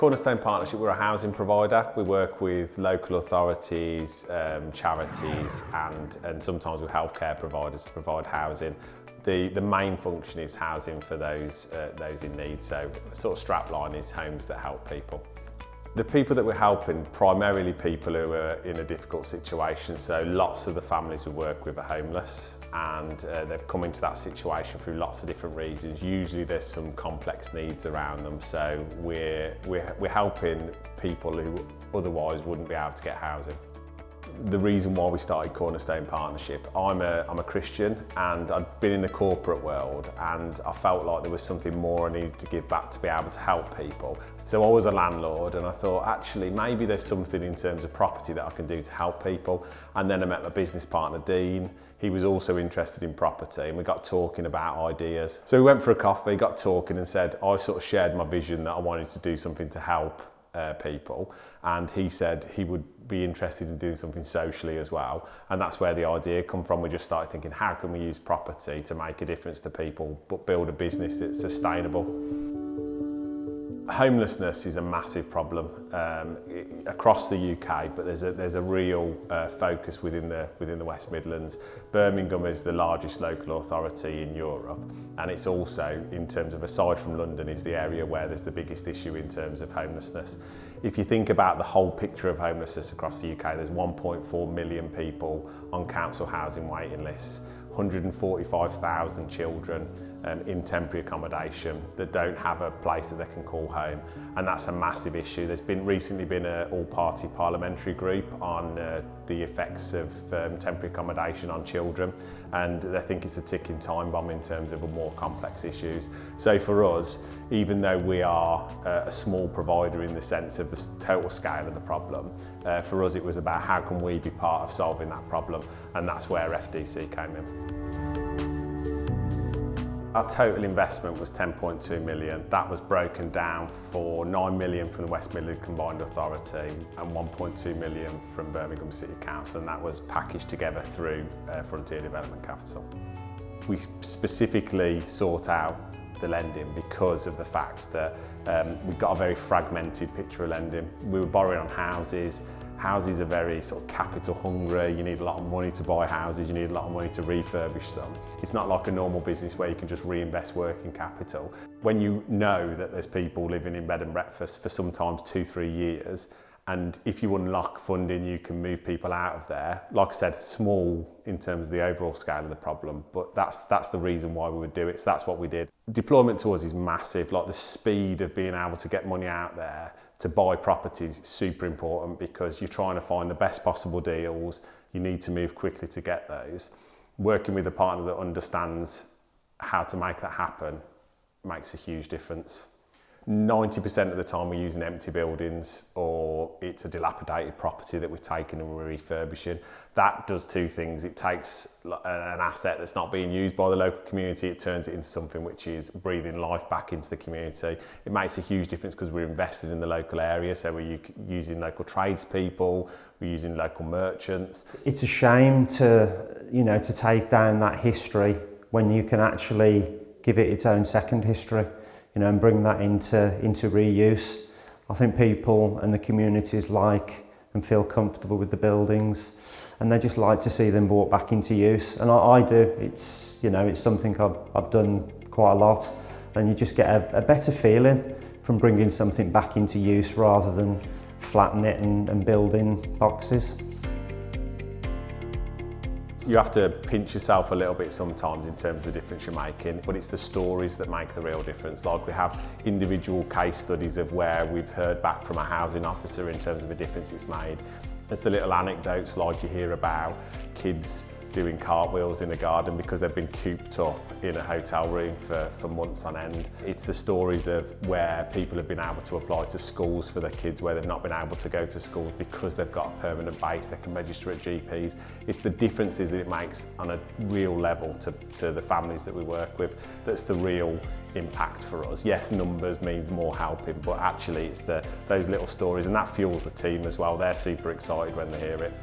Cornerstone Partnership, we're a housing provider. We work with local authorities, charities and sometimes with healthcare providers to provide housing. The main function is housing for those in need, so sort of strapline is homes that help people. The people that we're helping, primarily people who are in a difficult situation, so lots of the families we work with are homeless and they've come into that situation through lots of different reasons. Usually there's some complex needs around them, so we're helping people who otherwise wouldn't be able to get housing. The reason why we started Cornerstone Partnership, I'm a Christian and I'd been in the corporate world and I felt like there was something more I needed to give back to be able to help people. So I was a landlord and I thought actually maybe there's something in terms of property that I can do to help people. And then I met my business partner Dean. He was also interested in property and we got talking about ideas. So we went for a coffee, got talking and said, I sort of shared my vision that I wanted to do something to help people, and he said he would be interested in doing something socially as well, and that's where the idea come from. We just started thinking, how can we use property to make a difference to people but build a business that's sustainable? Homelessness is a massive problem across the UK, but there's a real focus within the West Midlands. Birmingham is the largest local authority in Europe, and it's also, in terms of aside from London, is the area where there's the biggest issue in terms of homelessness. If you think about the whole picture of homelessness across the UK, there's 1.4 million people on council housing waiting lists, 145,000 children in temporary accommodation that don't have a place that they can call home, and that's a massive issue. There's recently been an all-party parliamentary group on the effects of temporary accommodation on children, and they think it's a ticking time bomb in terms of more complex issues. So for us, even though we are a small provider in the sense of the total scale of the problem, for us it was about how can we be part of solving that problem, and that's where FDC came in. Our total investment was 10.2 million. That was broken down for 9 million from the West Midlands Combined Authority and 1.2 million from Birmingham City Council, and that was packaged together through Frontier Development Capital. We specifically sought out the lending because of the fact that we've got a very fragmented picture of lending. We were borrowing on houses. Houses are very sort of capital hungry. You need a lot of money to buy houses, you need a lot of money to refurbish them. It's not like a normal business where you can just reinvest working capital. When you know that there's people living in bed and breakfast for sometimes 2-3 years, and if you unlock funding, you can move people out of there. Like I said, small in terms of the overall scale of the problem, but that's the reason why we would do it, so that's what we did. Deployment to us is massive, like the speed of being able to get money out there to buy properties is super important because you're trying to find the best possible deals, you need to move quickly to get those. Working with a partner that understands how to make that happen makes a huge difference. 90% of the time we're using empty buildings or it's a dilapidated property that we've taken and we're refurbishing. That does two things. It takes an asset that's not being used by the local community, it turns it into something which is breathing life back into the community. It makes a huge difference because we're invested in the local area, so we're using local tradespeople, we're using local merchants. It's a shame to take down that history when you can actually give it its own second history. And bring that into reuse. I think people and the communities like and feel comfortable with the buildings, and they just like to see them brought back into use. And I do. It's something I've done quite a lot, and you just get a better feeling from bringing something back into use rather than flatten it and building boxes. You have to pinch yourself a little bit sometimes in terms of the difference you're making, but it's the stories that make the real difference. Like we have individual case studies of where we've heard back from a housing officer in terms of the difference it's made. It's the little anecdotes like you hear about kids doing cartwheels in the garden because they've been cooped up in a hotel room for months on end. It's the stories of where people have been able to apply to schools for their kids where they've not been able to go to schools because they've got a permanent base, they can register at GPs. It's the differences that it makes on a real level to the families that we work with that's the real impact for us. Yes, numbers means more helping, but actually it's those little stories, and that fuels the team as well. They're super excited when they hear it.